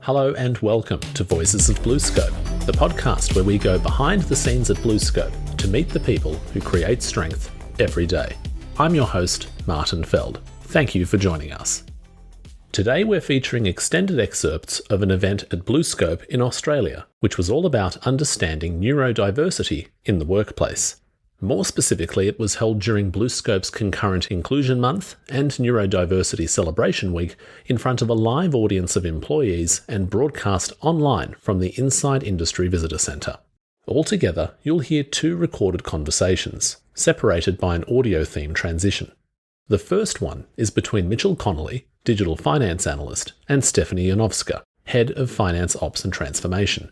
Hello and welcome to Voices of BlueScope, the podcast where we go behind the scenes at BlueScope to meet the people who create strength every day. I'm your host, Martin Feld. Thank you for joining us. Today we're featuring extended excerpts of an event at BlueScope in Australia, which was all about understanding neurodiversity in the workplace. More specifically, it was held during BlueScope's concurrent Inclusion Month and Neurodiversity Celebration Week in front of a live audience of employees and broadcast online from the Inside Industry Visitor Centre. Altogether, you'll hear 2 recorded conversations, separated by an audio theme transition. The first one is between Mitchell Connelly, Digital Finance Analyst, and Stephannie Jonovska, Head of Finance Ops and Transformation.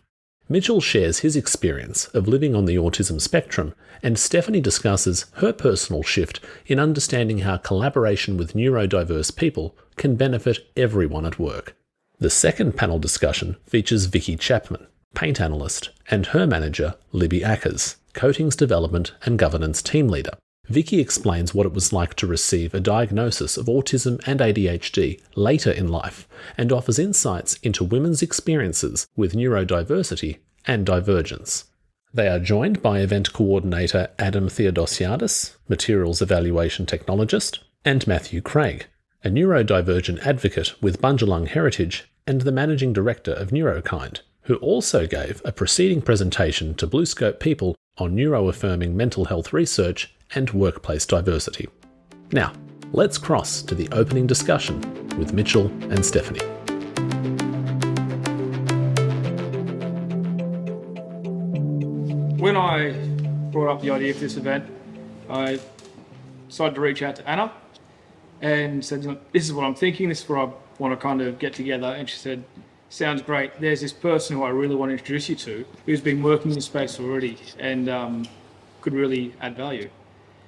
Mitchell shares his experience of living on the autism spectrum, and Stephannie discusses her personal shift in understanding how collaboration with neurodiverse people can benefit everyone at work. The second panel discussion features Victoria Chapman, Paint Analyst, and her manager, Libby Ackers, Coatings Development and Governance Team Leader. Vicky explains what it was like to receive a diagnosis of autism and ADHD later in life and offers insights into women's experiences with neurodiversity and divergence. They are joined by event coordinator Adam Theodossiadis, Materials Evaluation Technologist, and Matthew Craig, a neurodivergent advocate with Bundjalung heritage and the Managing Director of NeuroKind, who also gave a preceding presentation to BlueScope people on neuroaffirming mental health research and workplace diversity. Now, let's cross to the opening discussion with Mitchell and Stephannie. When I brought up the idea for this event, I decided to reach out to Anna and said, this is what I'm thinking, this is where I want to kind of get together. And she said, sounds great. There's this person who I really want to introduce you to who's been working in this space already and could really add value.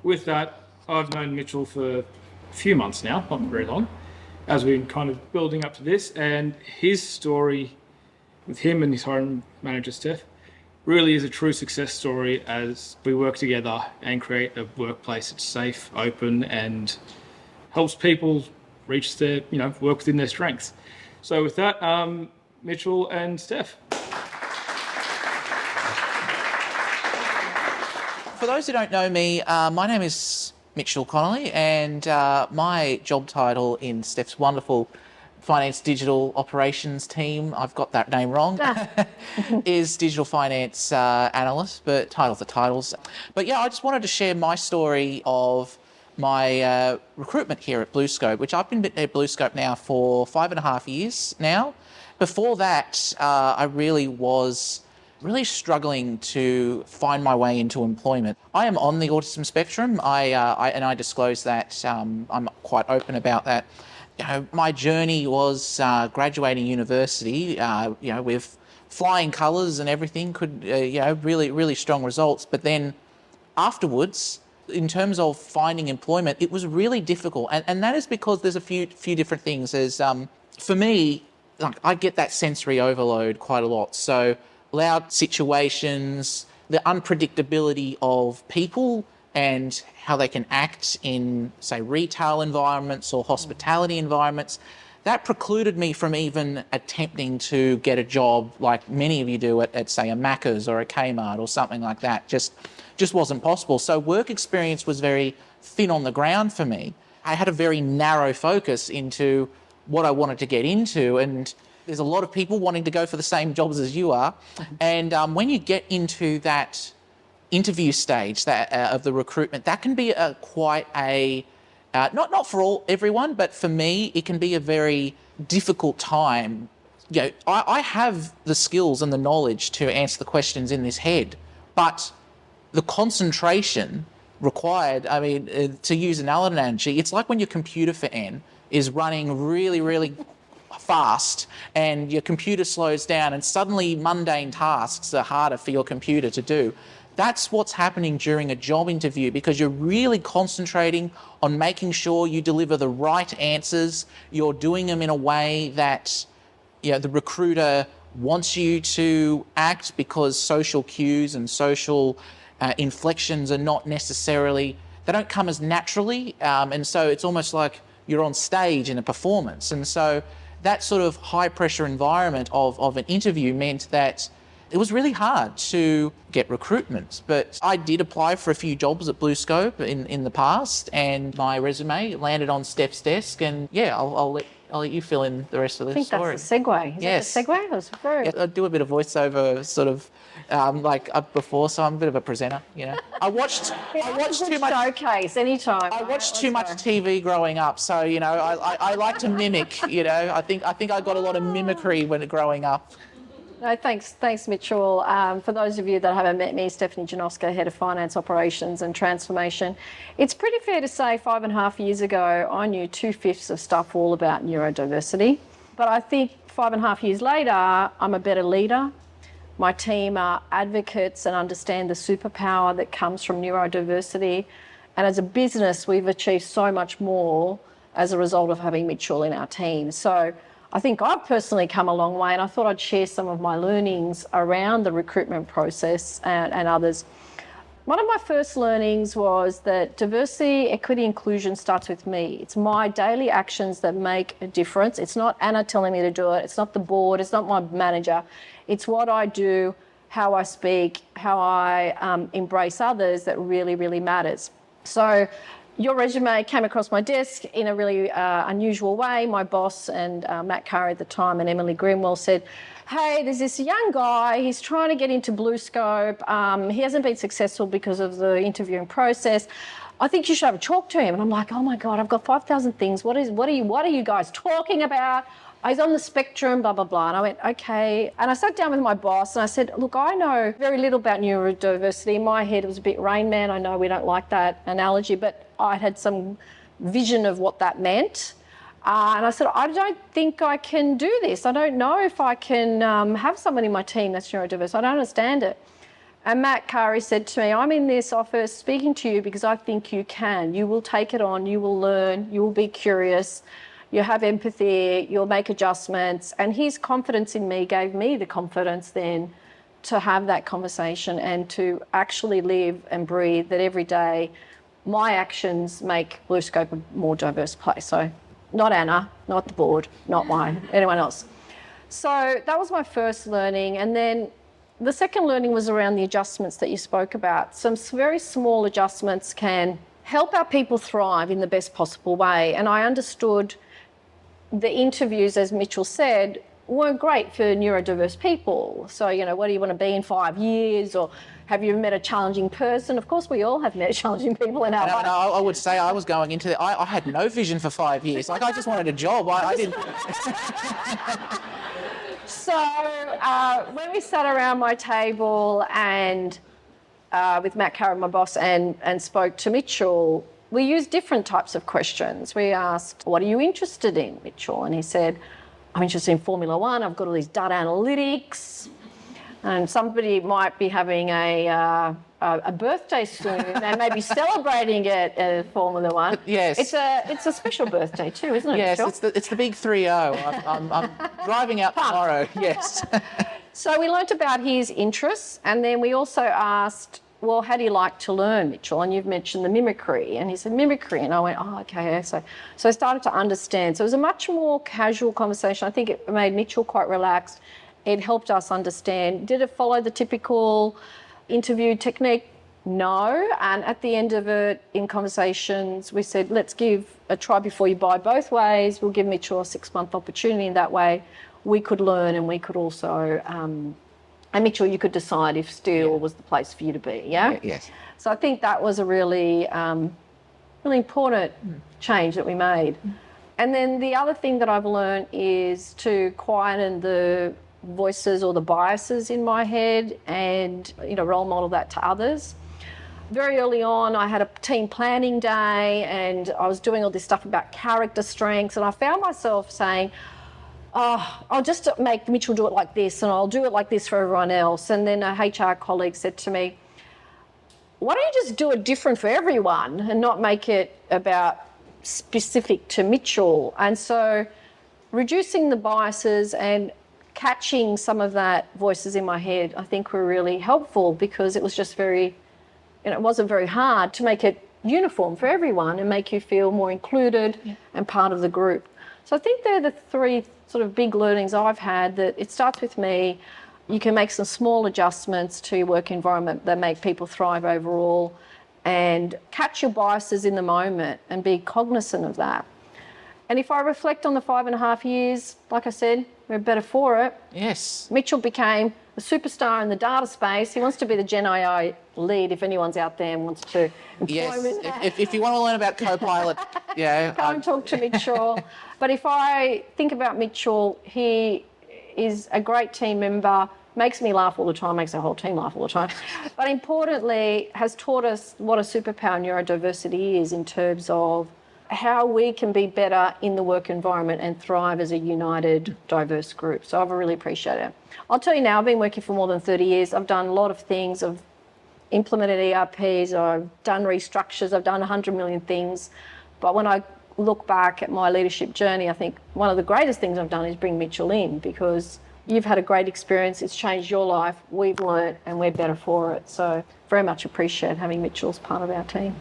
With that, I've known Mitchell for a few months now, not very long, as we've been kind of building up to this, and his story with him and his hiring manager, Steph, really is a true success story as we work together and create a workplace that's safe, open, and helps people reach their, work within their strengths. So with that, Mitchell and Steph. For those who don't know me, my name is Mitchell Connelly, and my job title in Steph's wonderful Finance Digital Operations team, I've got that name wrong, is Digital Finance Analyst, but titles are titles. But yeah, I just wanted to share my story of my recruitment here at BlueScope, which I've been at BlueScope now for 5.5 years now. Before that, I really was struggling to find my way into employment. I am on the autism spectrum. I disclose that. I'm quite open about that. My journey was graduating university, with flying colours and everything, really, really strong results. But then afterwards, in terms of finding employment, it was really difficult. And that is because there's a few different things. There's, for me, I get that sensory overload quite a lot. So loud situations, the unpredictability of people and how they can act in, say, retail environments or hospitality environments, that precluded me from even attempting to get a job like many of you do at say, a Macca's or a Kmart or something like that. Just wasn't possible. So work experience was very thin on the ground for me. I had a very narrow focus into what I wanted to get into, and there's a lot of people wanting to go for the same jobs as you are. And when you get into that interview stage of the recruitment, that can be quite a, not for everyone, but for me, it can be a very difficult time. I have the skills and the knowledge to answer the questions in this head, but the concentration required, to use an analogy, it's like when your computer for N is running really, really fast and your computer slows down and suddenly mundane tasks are harder for your computer to do. That's what's happening during a job interview, because you're really concentrating on making sure you deliver the right answers. You're doing them in a way that the recruiter wants you to act, because social cues and social inflections are not necessarily, they don't come as naturally. And so it's almost like you're on stage in a performance. And so that sort of high pressure environment of an interview meant that it was really hard to get recruitment. But I did apply for a few jobs at BlueScope in the past, and my resume landed on Steph's desk. And yeah, I'll let you fill in the rest of the story. I think that's the segue. Yes. That the segue? It was very... Yeah, I do a bit of voiceover sort of like up before, so I'm a bit of a presenter, you know. I watched too much showcase anytime. I watched too much TV growing up, so you know, I like to mimic, you know. I think I got a lot of mimicry when growing up. No, thanks, Mitchell. For those of you that haven't met me, Stephannie Jonovska, Head of Finance Operations and Transformation. It's pretty fair to say 5.5 years ago, I knew 2/5 of stuff all about neurodiversity. But I think 5.5 years later, I'm a better leader. My team are advocates and understand the superpower that comes from neurodiversity. And as a business, we've achieved so much more as a result of having Mitchell in our team. So I think I've personally come a long way, and I thought I'd share some of my learnings around the recruitment process and others. One of my first learnings was that diversity, equity, inclusion starts with me. It's my daily actions that make a difference. It's not Anna telling me to do it. It's not the board. It's not my manager. It's what I do, how I speak, how I embrace others that really, really matters. So your resume came across my desk in a really unusual way. My boss and Matt Curry at the time and Emily Greenwell said, hey, there's this young guy, he's trying to get into BlueScope. He hasn't been successful because of the interviewing process. I think you should have a talk to him. And I'm like, oh my God, I've got 5,000 things. What are you guys talking about? He's on the spectrum, blah, blah, blah. And I went, okay. And I sat down with my boss and I said, look, I know very little about neurodiversity. In my head, it was a bit Rain Man. I know we don't like that analogy, but I had some vision of what that meant. And I said, I don't think I can do this. I don't know if I can have someone in my team that's neurodiverse. I don't understand it. And Matt Curry said to me, I'm in this office speaking to you because I think you can. You will take it on, you will learn, you will be curious, you have empathy, you'll make adjustments. And his confidence in me gave me the confidence then to have that conversation and to actually live and breathe that every day my actions make BlueScope a more diverse place. So not Anna, not the board, not mine, anyone else. So that was my first learning. And then the second learning was around the adjustments that you spoke about. Some very small adjustments can help our people thrive in the best possible way. And I understood the interviews, as Mitchell said, weren't great for neurodiverse people. So, you know, what do you want to be in 5 years? Or have you met a challenging person? Of course, we all have met challenging people in our life. No, I would say I was going into it. I had no vision for 5 years. Like, I just wanted a job. I didn't... So when we sat around my table and with Matt Curry, my boss, and spoke to Mitchell, we used different types of questions. We asked, what are you interested in, Mitchell? And he said, I'm interested in Formula One. I've got all these data analytics. And somebody might be having a birthday soon and maybe celebrating it at Formula One. Yes. It's a special birthday too, isn't it? Yes, Mitchell? it's the big 3-0. I'm driving out tomorrow. Yes. So we learnt about his interests, and then we also asked, well, how do you like to learn, Mitchell? And you've mentioned the mimicry. And he said, mimicry. And I went, oh, okay. So I started to understand. So it was a much more casual conversation. I think it made Mitchell quite relaxed. It helped us understand. Did it follow the typical interview technique? No. And at the end of it, in conversations, we said, let's give a try before you buy both ways. We'll give Mitchell a 6-month opportunity. In that way, we could learn and we could also... and Mitchell, you could decide if steel was the place for you to be, yeah? Yes. So I think that was a really, really important change that we made. And then the other thing that I've learned is to quieten the voices or the biases in my head and, you know, role model that to others. Very early on, I had a team planning day and I was doing all this stuff about character strengths, and I found myself saying, oh, I'll just make Mitchell do it like this and I'll do it like this for everyone else. And then a HR colleague said to me, why don't you just do it different for everyone and not make it about specific to Mitchell? And so reducing the biases and catching some of that voices in my head, I think were really helpful because it was just very it wasn't very hard to make it uniform for everyone and make you feel more included and part of the group. So I think they're the three sort of big learnings I've had, that it starts with me. You can make some small adjustments to your work environment that make people thrive overall, and catch your biases in the moment and be cognizant of that. And if I reflect on the 5.5 years, like I said, we're better for it. Yes. Mitchell became a superstar in the data space. He wants to be the Gen AI lead if anyone's out there and wants to employ Yes. him. If you want to learn about Copilot, Go and talk to Mitchell. But if I think about Mitchell, he is a great team member, makes me laugh all the time, makes the whole team laugh all the time. But importantly, has taught us what a superpower neurodiversity is in terms of how we can be better in the work environment and thrive as a united, diverse group. So I've really appreciated it. I'll tell you now, I've been working for more than 30 years. I've done a lot of things. I've implemented ERPs, I've done restructures, I've done 100 million things. But when I look back at my leadership journey, I think one of the greatest things I've done is bring Mitchell in, because you've had a great experience, it's changed your life, we've learnt, and we're better for it. So very much appreciate having Mitchell as part of our team.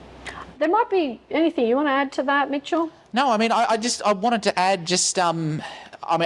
There might be anything you want to add to that, Mitchell? No, I mean, I wanted to add just, I mean,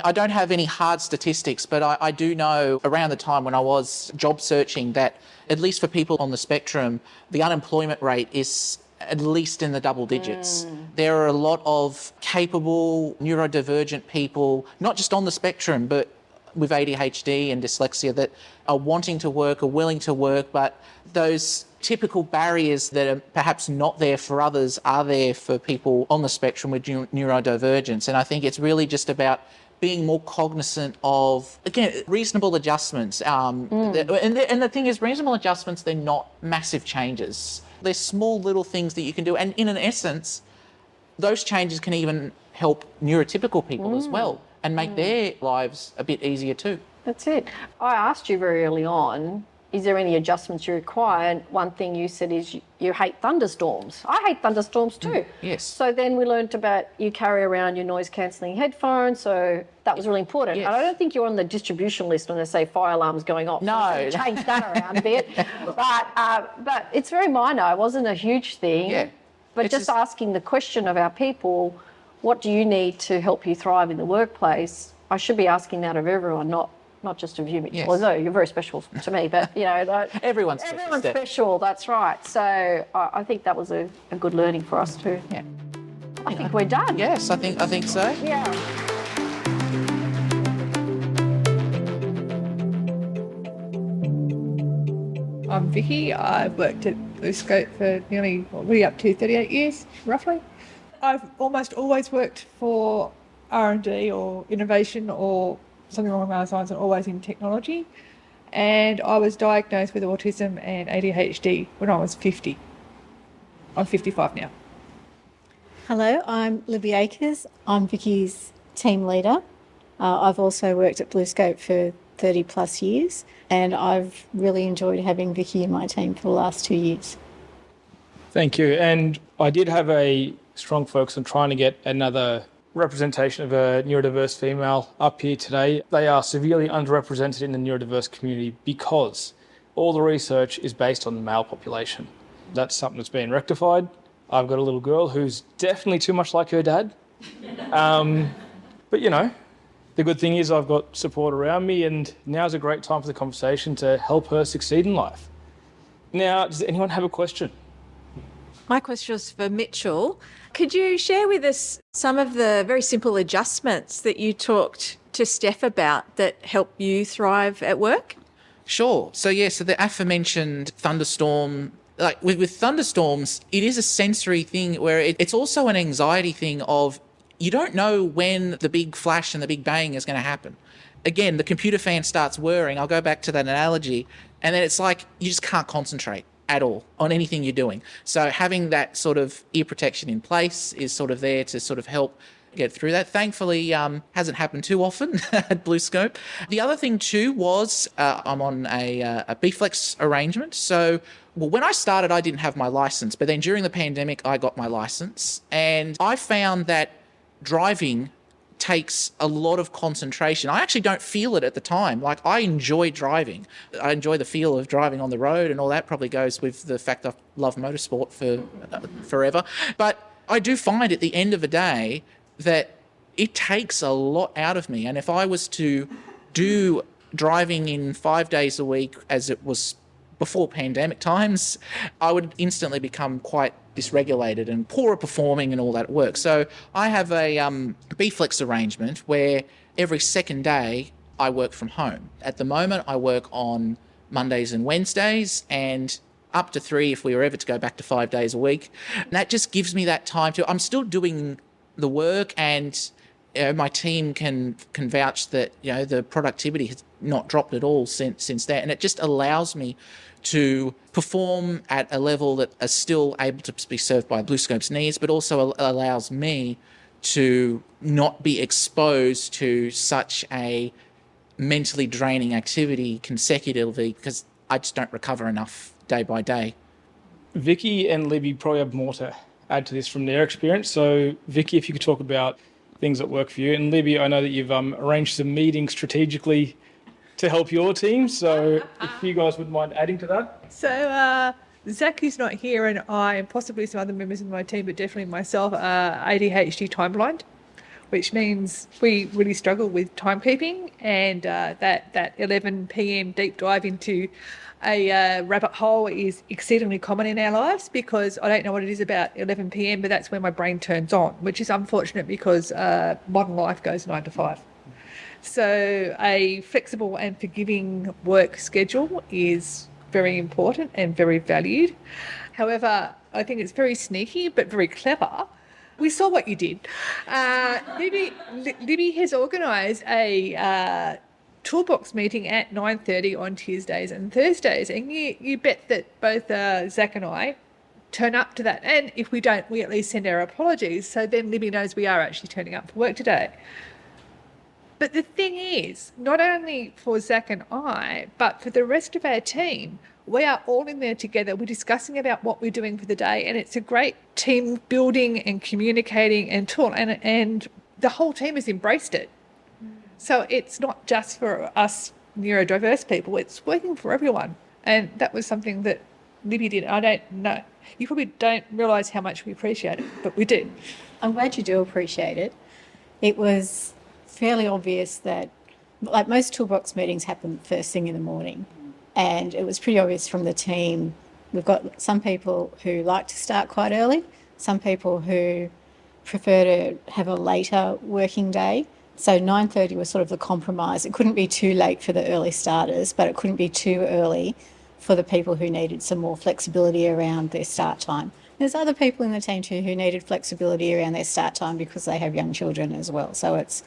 I don't have any hard statistics, but I do know around the time when I was job searching that, at least for people on the spectrum, the unemployment rate is at least in the double digits. There are a lot of capable neurodivergent people, not just on the spectrum, but with ADHD and dyslexia, that are wanting to work, are willing to work, but those typical barriers that are perhaps not there for others are there for people on the spectrum with neurodivergence. And I think it's really just about being more cognizant of, again, reasonable adjustments. And the thing is, reasonable adjustments, they're not massive changes. They're small little things that you can do. And in an essence, those changes can even help neurotypical people as well and make their lives a bit easier too. That's it. I asked you very early on, is there any adjustments you require? And one thing you said is you hate thunderstorms. I hate thunderstorms too. Yes. So then we learned about you carry around your noise cancelling headphones. So that was really important. Yes. And I don't think you're on the distribution list when they say fire alarms going off. No. So change that around a bit. But it's very minor. It wasn't a huge thing. Yeah. But It's just asking the question of our people, what do you need to help you thrive in the workplace? I should be asking that of everyone, not just of you, Mitchell. Yes. Well, no, you're very special to me, but Everyone's special. That's right. So I think that was a good learning for us too. Yeah. I think we're done. Yes, I think so. Yeah. I'm Vicky. I've worked at BlueScope for nearly up to 38 years, roughly. I've almost always worked for R&D or innovation or something along those lines, and always in technology. And I was diagnosed with autism and ADHD when I was 50. I'm 55 now. Hello, I'm Libby Ackers. I'm Vicky's team leader. I've also worked at BlueScope for 30 plus years, and I've really enjoyed having Vicky in my team for the last 2 years. Thank you. And I did have a strong focus on trying to get another representation of a neurodiverse female up here today. They are severely underrepresented in the neurodiverse community because all the research is based on the male population. That's something that's been rectified. I've got a little girl who's definitely too much like her dad. But the good thing is I've got support around me, and now's a great time for the conversation to help her succeed in life. Now, does anyone have a question? My question is for Mitchell. Could you share with us some of the very simple adjustments that you talked to Steph about that help you thrive at work? Sure. So the aforementioned thunderstorm, like with thunderstorms, it is a sensory thing where it's also an anxiety thing of you don't know when the big flash and the big bang is going to happen. Again, the computer fan starts whirring. I'll go back to that analogy. And then it's like you just can't concentrate at all on anything you're doing. So having that sort of ear protection in place is sort of there to sort of help get through that. Thankfully, hasn't happened too often at BlueScope. The other thing too was I'm on a B-Flex arrangement. So when I started, I didn't have my license, but then during the pandemic, I got my license. And I found that driving takes a lot of concentration. I actually don't feel it at the time. Like, I enjoy driving. I enjoy the feel of driving on the road, and all that probably goes with the fact I've loved motorsport for forever. But I do find at the end of the day that it takes a lot out of me. And if I was to do driving in 5 days a week as it was before pandemic times, I would instantly become quite dysregulated and poorer performing and all that work. So I have a B-flex arrangement where every second day I work from home. At the moment, I work on Mondays and Wednesdays, and up to 3 if we were ever to go back to 5 days a week. And that just gives me that time to... I'm still doing the work, and my team can vouch that the productivity has not dropped at all since then, and it just allows me to perform at a level that is still able to be served by BlueScope's needs, but also allows me to not be exposed to such a mentally draining activity consecutively, because I just don't recover enough day by day. Vicky and Libby probably have more to add to this from their experience. So Vicky, if you could talk about things that work for you. And Libby, I know that you've arranged some meetings strategically to help your team. So if you guys wouldn't mind adding to that. So Zach is not here, and I and possibly some other members of my team, but definitely myself, are ADHD time blind, which means we really struggle with timekeeping, and that 11 p.m. deep dive into a rabbit hole is exceedingly common in our lives, because I don't know what it is about 11 p.m, but that's when my brain turns on, which is unfortunate because modern life goes 9 to 5. So a flexible and forgiving work schedule is very important and very valued. However, I think it's very sneaky but very clever. We saw what you did. Libby has organised a toolbox meeting at 9:30 on Tuesdays and Thursdays, and you bet that both Zach and I turn up to that. And if we don't, we at least send our apologies, so then Libby knows we are actually turning up for work today. But the thing is, not only for Zach and I, but for the rest of our team, we are all in there together. We're discussing about what we're doing for the day, and it's a great team building and communicating and tool, and the whole team has embraced it. So it's not just for us neurodiverse people, it's working for everyone. And that was something that Libby did. I don't know. You probably don't realise how much we appreciate it, but we do. I'm glad you do appreciate it. It was fairly obvious that, like, most toolbox meetings happen first thing in the morning, and it was pretty obvious from the team. We've got some people who like to start quite early, some people who prefer to have a later working day. So 9:30 was sort of the compromise. It couldn't be too late for the early starters, but it couldn't be too early for the people who needed some more flexibility around their start time. There's other people in the team too who needed flexibility around their start time because they have young children as well. So it's,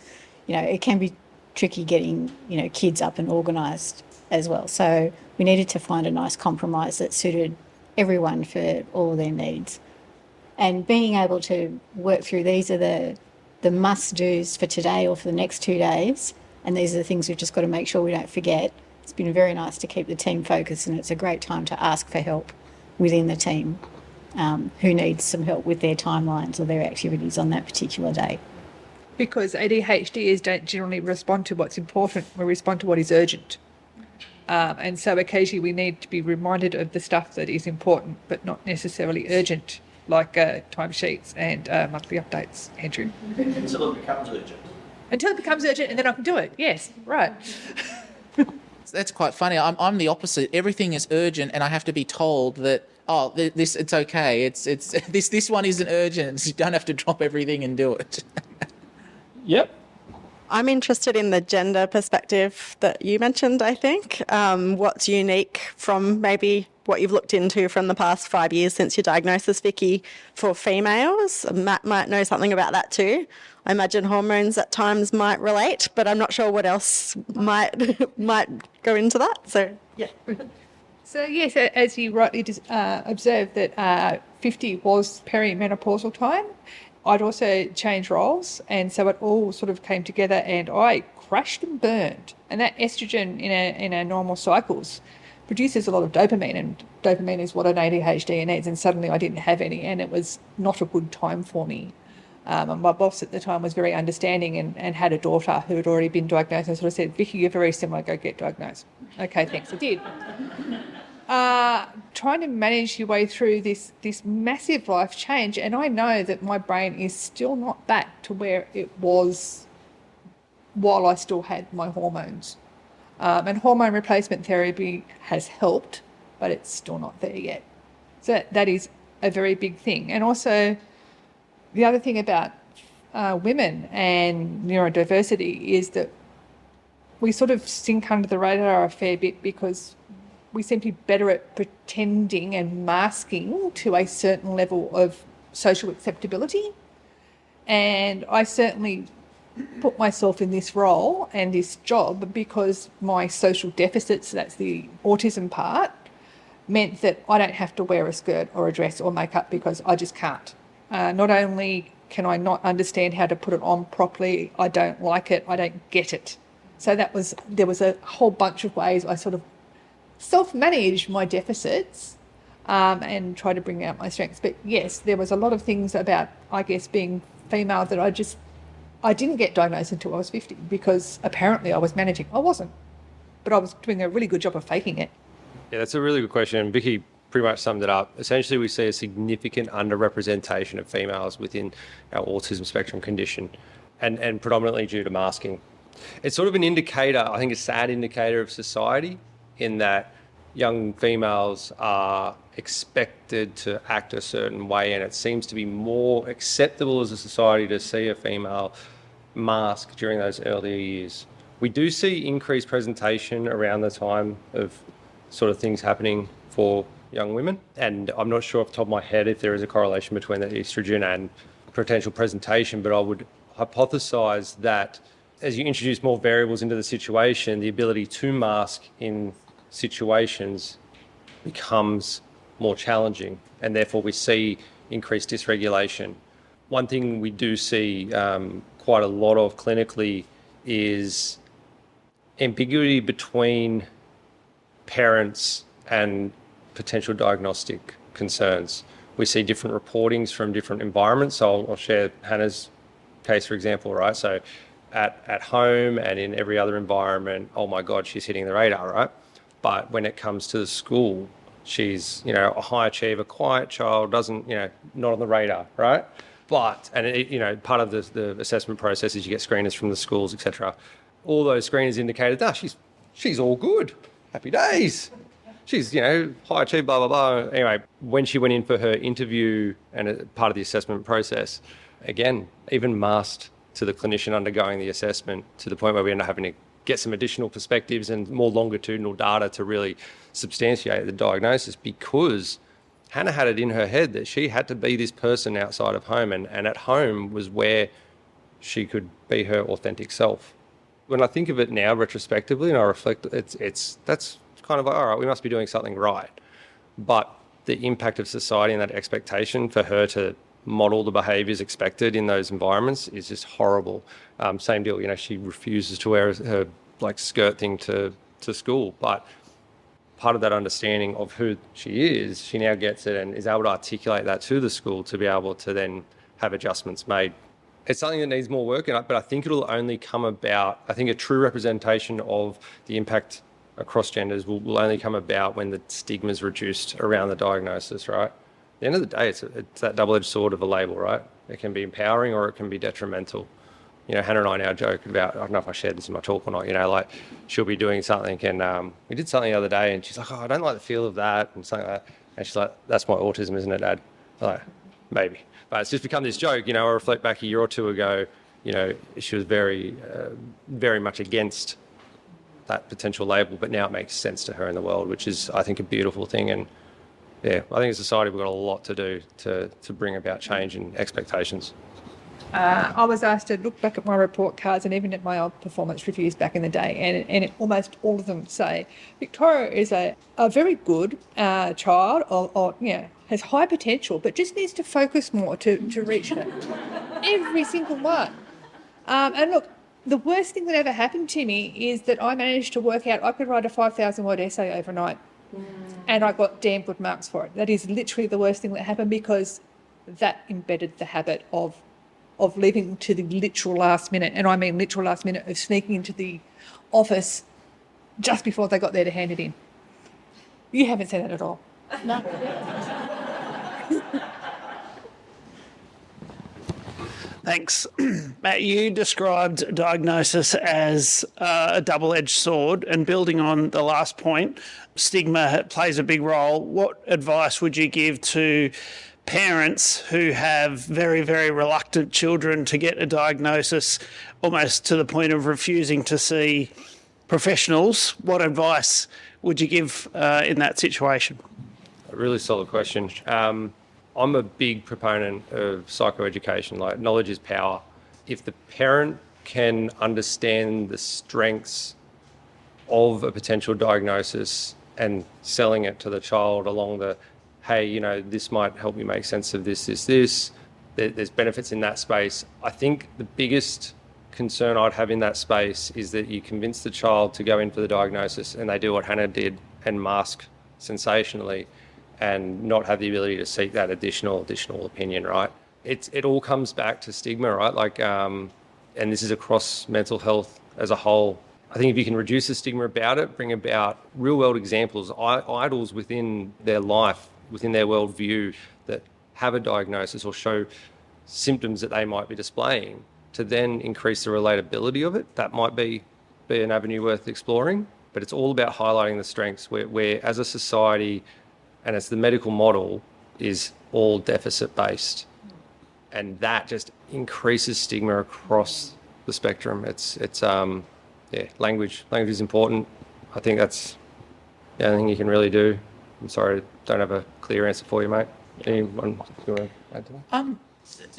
it can be tricky getting, kids up and organised as well. So we needed to find a nice compromise that suited everyone for all of their needs. And being able to work through, these are the must-dos for today or for the next 2 days, and these are the things we've just got to make sure we don't forget. It's been very nice to keep the team focused, and it's a great time to ask for help within the team who needs some help with their timelines or their activities on that particular day. Because ADHDers don't generally respond to what's important, we respond to what is urgent. And so occasionally we need to be reminded of the stuff that is important but not necessarily urgent, like timesheets and monthly updates, Andrew. Until it becomes urgent. Until it becomes urgent, and then I can do it. Yes, right. That's quite funny. I'm the opposite. Everything is urgent, and I have to be told that, this it's okay. It's this one isn't urgent. You don't have to drop everything and do it. Yep. I'm interested in the gender perspective that you mentioned, I think. What's unique from maybe what you've looked into from the past 5 years since your diagnosis, Vicky, for females? Matt might know something about that too. I imagine hormones at times might relate, but I'm not sure what else might go into that. So, yeah. So, yes, as you rightly observed, that 50 was perimenopausal time. I'd also changed roles, and so it all sort of came together, and I crashed and burned. And that estrogen in our normal cycles produces a lot of dopamine, and dopamine is what an ADHD needs, and suddenly I didn't have any, and it was not a good time for me. And my boss at the time was very understanding and had a daughter who had already been diagnosed, and sort of said, Vicky, you're very similar, go get diagnosed. Okay, thanks, I did. Trying to manage your way through this massive life change, and I know that my brain is still not back to where it was while I still had my hormones. And hormone replacement therapy has helped, but it's still not there yet. So that is a very big thing. And also, the other thing about women and neurodiversity is that we sort of sink under the radar a fair bit because we seem to be better at pretending and masking to a certain level of social acceptability. And I certainly put myself in this role and this job because my social deficits, that's the autism part, meant that I don't have to wear a skirt or a dress or makeup because I just can't. Not only can I not understand how to put it on properly, I don't like it, I don't get it. So there was a whole bunch of ways I sort of self-manage my deficits and try to bring out my strengths. But yes, there was a lot of things about, I guess, being female that I didn't get diagnosed until I was 50 because apparently I was managing. I wasn't, but I was doing a really good job of faking it. Yeah, that's a really good question. Vicky pretty much summed it up. Essentially, we see a significant underrepresentation of females within our autism spectrum condition and predominantly due to masking. It's sort of an indicator, I think a sad indicator of society in that young females are expected to act a certain way, and it seems to be more acceptable as a society to see a female mask during those earlier years. We do see increased presentation around the time of sort of things happening for young women, and I'm not sure off the top of my head if there is a correlation between the estrogen and potential presentation, but I would hypothesize that as you introduce more variables into the situation, the ability to mask in situations becomes more challenging, and therefore we see increased dysregulation. One thing we do see quite a lot of clinically is ambiguity between parents and potential diagnostic concerns. We see different reportings from different environments. So I'll share Hannah's case, for example, right? So at home and in every other environment, oh my God, she's hitting the radar, right? But when it comes to the school, she's, a high achiever, quiet child, doesn't, not on the radar, right? But, and part of the assessment process is you get screeners from the schools, etc. All those screeners indicated, she's all good, happy days. She's, high achiever, blah, blah, blah. Anyway, when she went in for her interview and part of the assessment process, again, even masked to the clinician undergoing the assessment to the point where we end up having to get some additional perspectives and more longitudinal data to really substantiate the diagnosis, because Hannah had it in her head that she had to be this person outside of home, and at home was where she could be her authentic self. When I think of it now retrospectively and I reflect, that's kind of like, all right, we must be doing something right. But the impact of society and that expectation for her to model the behaviours expected in those environments is just horrible. Same deal, she refuses to wear her skirt thing to school, but part of that understanding of who she is, she now gets it and is able to articulate that to the school to be able to then have adjustments made. It's something that needs more work, but I think it'll only come about, I think a true representation of the impact across genders will only come about when the stigma is reduced around the diagnosis, right? At the end of the day, it's that double-edged sword of a label, right? It can be empowering or it can be detrimental. Hannah and I now joke about, I don't know if I shared this in my talk or not, she'll be doing something and we did something the other day and she's like, oh, I don't like the feel of that and something like that. And she's like, that's my autism, isn't it, Dad? I'm like, maybe. But it's just become this joke, I reflect back a year or two ago, she was very, very much against that potential label, but now it makes sense to her in the world, which is, I think, a beautiful thing. And yeah, I think as a society, we've got a lot to do to bring about change in expectations. I was asked to look back at my report cards and even at my old performance reviews back in the day, and almost all of them say Victoria is a very good child, or has high potential, but just needs to focus more to reach it. Every single one. And look, the worst thing that ever happened to me is that I managed to work out I could write a 5,000-word essay overnight, and I got damn good marks for it. That is literally the worst thing that happened, because that embedded the habit of of leaving to the literal last minute, and I mean literal last minute, of sneaking into the office just before they got there to hand it in. You haven't said that at all. No. Thanks. Matt, you described diagnosis as a double-edged sword, and building on the last point, stigma plays a big role. What advice would you give to parents who have very, very reluctant children to get a diagnosis, almost to the point of refusing to see professionals? What advice would you give in that situation? A really solid question. I'm a big proponent of psychoeducation, like knowledge is power. If the parent can understand the strengths of a potential diagnosis and selling it to the child along the, hey, you know, this might help you make sense of this, there's benefits in that space. I think the biggest concern I'd have in that space is that you convince the child to go in for the diagnosis and they do what Hannah did and mask sensationally, and not have the ability to seek that additional opinion, right? It all comes back to stigma, right? Like, and this is across mental health as a whole. I think if you can reduce the stigma about it, bring about real world examples, idols within their life, within their worldview that have a diagnosis or show symptoms that they might be displaying, to then increase the relatability of it, that might be an avenue worth exploring. But it's all about highlighting the strengths where as a society, and it's the medical model, is all deficit based, and that just increases stigma across the spectrum. It's language is important. I think that's the only thing you can really do. I'm sorry, I don't have a clear answer for you, mate. Anyone you want to add to that?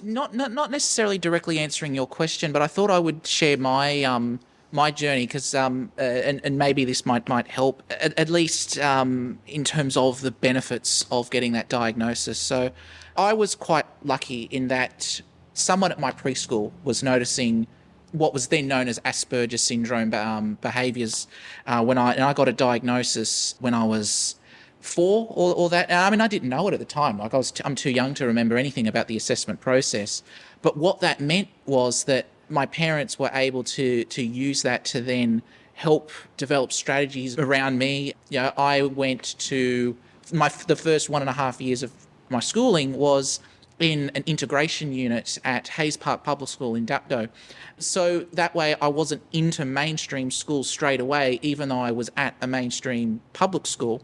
Not necessarily directly answering your question, but I thought I would share my my journey, because and maybe this might help at least in terms of the benefits of getting that diagnosis. So I was quite lucky in that someone at my preschool was noticing what was then known as Asperger's syndrome behaviours when I got a diagnosis when I was 4 or that. I mean, I didn't know it at the time. Like I'm too young to remember anything about the assessment process. But what that meant was that my parents were able to use that to then help develop strategies around me. You know, I went to the first 1.5 years of my schooling was in an integration unit at Hayes Park Public School in Dapto. So that way I wasn't into mainstream schools straight away, even though I was at a mainstream public school.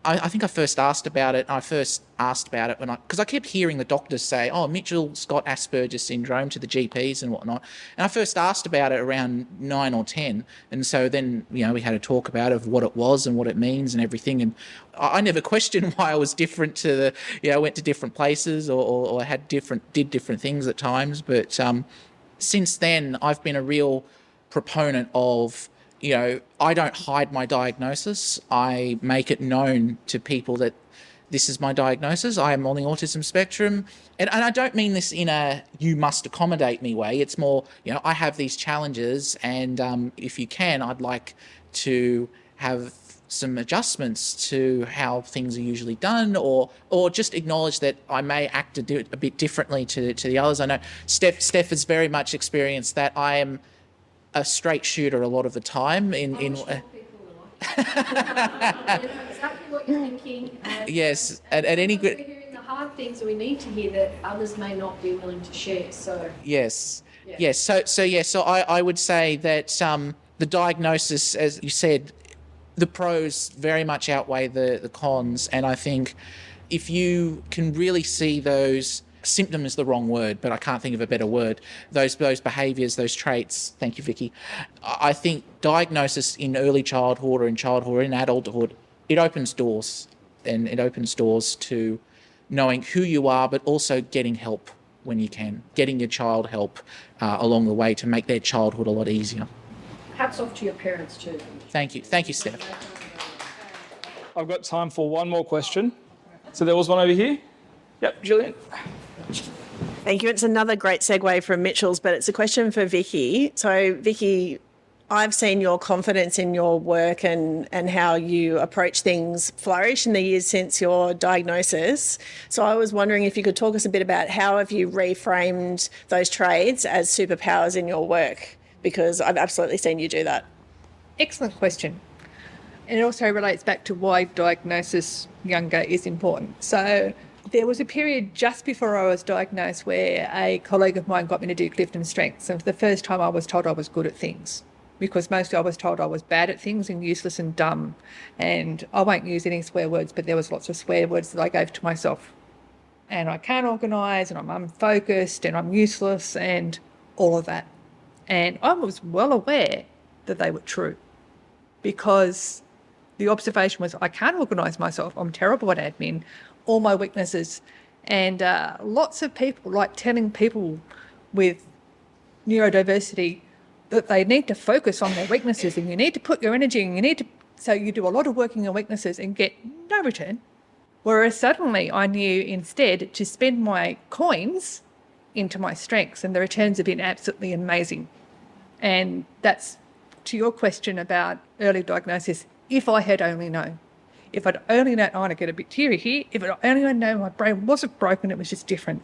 I think I first asked about it. Because I kept hearing the doctors say, "Oh, Mitchell's got Asperger's syndrome," to the GPs and whatnot. And I first asked about it around 9 or 10. And so then, we had a talk about it, of what it was and what it means and everything. And I never questioned why I was different to went to different places or did different things at times. But since then, I've been a real proponent of, I don't hide my diagnosis. I make it known to people that this is my diagnosis. I am on the autism spectrum. And I don't mean this in a you must accommodate me way. It's more, I have these challenges, and if you can, I'd like to have some adjustments to how things are usually done, or just acknowledge that I may act a bit differently to the others. I know Steph has very much experienced that. I am a straight shooter a lot of the time. Exactly what you're thinking. Yes, at any good. We're hearing the hard things that we need to hear that others may not be willing to share. So yes. So I would say that the diagnosis, as you said, the pros very much outweigh the cons, and I think if you can really see those. Symptom is the wrong word, but I can't think of a better word. Those behaviours, those traits. Thank you, Vicky. I think diagnosis in early childhood or in adulthood, it opens doors, and it opens doors to knowing who you are, but also getting help when you can, getting your child help along the way to make their childhood a lot easier. Hats off to your parents too. Thank you, Steph. I've got time for one more question. So there was one over here. Yep, Gillian. Thank you. It's another great segue from Mitchell's, but it's a question for Vicky. So, Vicky, I've seen your confidence in your work and how you approach things flourish in the years since your diagnosis. So I was wondering if you could talk us a bit about how have you reframed those traits as superpowers in your work, because I've absolutely seen you do that. Excellent question. And it also relates back to why diagnosis younger is important. So there was a period just before I was diagnosed where a colleague of mine got me to do Clifton Strengths. And for the first time I was told I was good at things, because mostly I was told I was bad at things and useless and dumb. And I won't use any swear words, but there was lots of swear words that I gave to myself. And I can't organise, and I'm unfocused, and I'm useless, and all of that. And I was well aware that they were true, because the observation was I can't organise myself, I'm terrible at admin, all my weaknesses. And lots of people like telling people with neurodiversity that they need to focus on their weaknesses, and you need to put your energy and so you do a lot of working on weaknesses and get no return. Whereas suddenly I knew instead to spend my coins into my strengths, and the returns have been absolutely amazing. And that's to your question about early diagnosis. If I had only known, if I'd only known, I want to get a bit teary here, if I'd only known my brain wasn't broken, it was just different.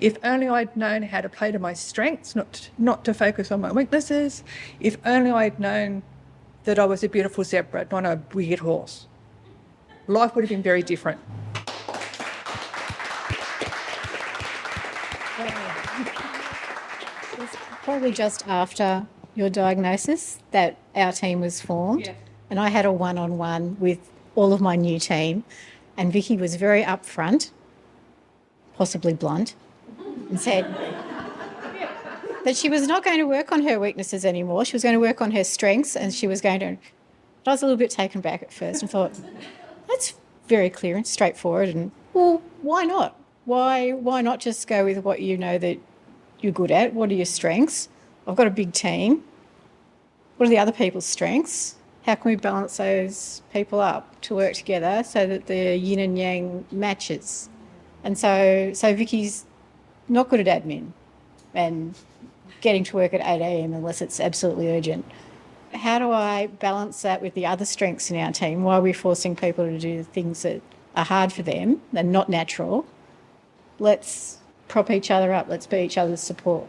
If only I'd known how to play to my strengths, not to focus on my weaknesses. If only I'd known that I was a beautiful zebra, not a weird horse. Life would have been very different. Probably just after your diagnosis that our team was formed. Yeah. And I had a one-on-one with all of my new team, and Vicky was very upfront, possibly blunt, and said that she was not going to work on her weaknesses anymore. She was going to work on her strengths, and she was going to... I was a little bit taken back at first and thought, that's very clear and straightforward, and, well, why not? Why not just go with what you know that you're good at? What are your strengths? I've got a big team. What are the other people's strengths? How can we balance those people up to work together so that the yin and yang matches? And so Vicky's not good at admin and getting to work at 8 a.m. unless it's absolutely urgent. How do I balance that with the other strengths in our team? Why are we forcing people to do things that are hard for them and not natural? Let's prop each other up. Let's be each other's support.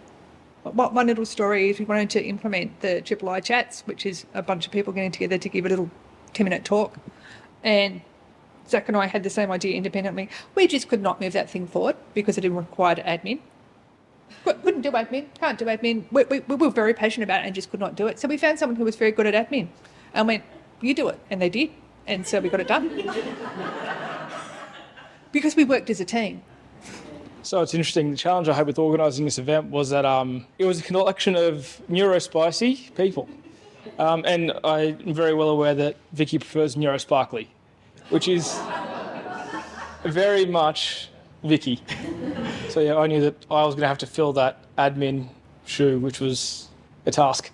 One little story is we wanted to implement the Triple I chats, which is a bunch of people getting together to give a little 10-minute talk. And Zach and I had the same idea independently. We just could not move that thing forward because it required admin. Couldn't do admin, can't do admin. We were very passionate about it and just could not do it. So we found someone who was very good at admin and went, you do it. And they did. And so we got it done. Because we worked as a team. So it's interesting. The challenge I had with organising this event was that it was a collection of neurospicy people. And I'm very well aware that Vicky prefers neurosparkly, which is very much Vicky. So yeah, I knew that I was going to have to fill that admin shoe, which was a task.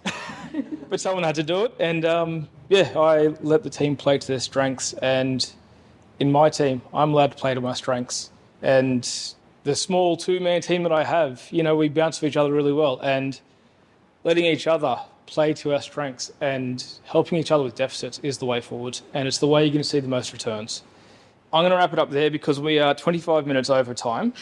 But someone had to do it. And I let the team play to their strengths. And in my team, I'm allowed to play to my strengths. And the small two-man team that I have, we bounce off each other really well, and letting each other play to our strengths and helping each other with deficits is the way forward, and it's the way you're going to see the most returns. I'm going to wrap it up there because we are 25 minutes over time.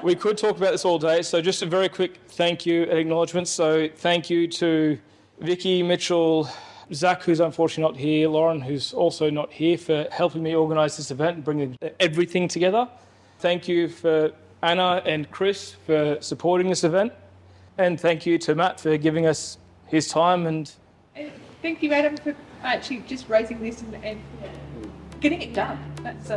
We could talk about this all day, so just a very quick thank you and acknowledgements. So thank you to Vicky, Mitchell, Zach, who's unfortunately not here, Lauren, who's also not here, for helping me organise this event and bringing everything together. Thank you for Anna and Chris for supporting this event. And thank you to Matt for giving us his time. And thank you, Adam, for actually just raising this and getting it done. That's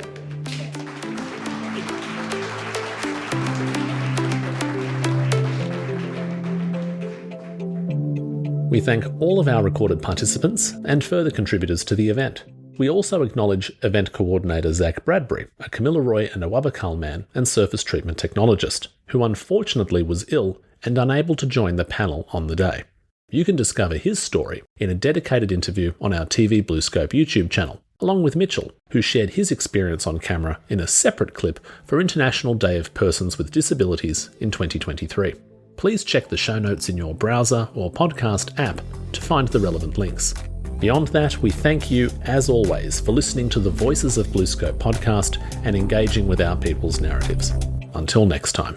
We thank all of our recorded participants and further contributors to the event. We also acknowledge event coordinator Zach Bradbury, a Kamilaroi and Awabakal man and surface treatment technologist, who unfortunately was ill and unable to join the panel on the day. You can discover his story in a dedicated interview on our TV BlueScope YouTube channel, along with Mitchell, who shared his experience on camera in a separate clip for International Day of Persons with Disabilities in 2023. please check the show notes in your browser or podcast app to find the relevant links. Beyond that, we thank you, as always, for listening to the Voices of BlueScope podcast and engaging with our people's narratives. Until next time.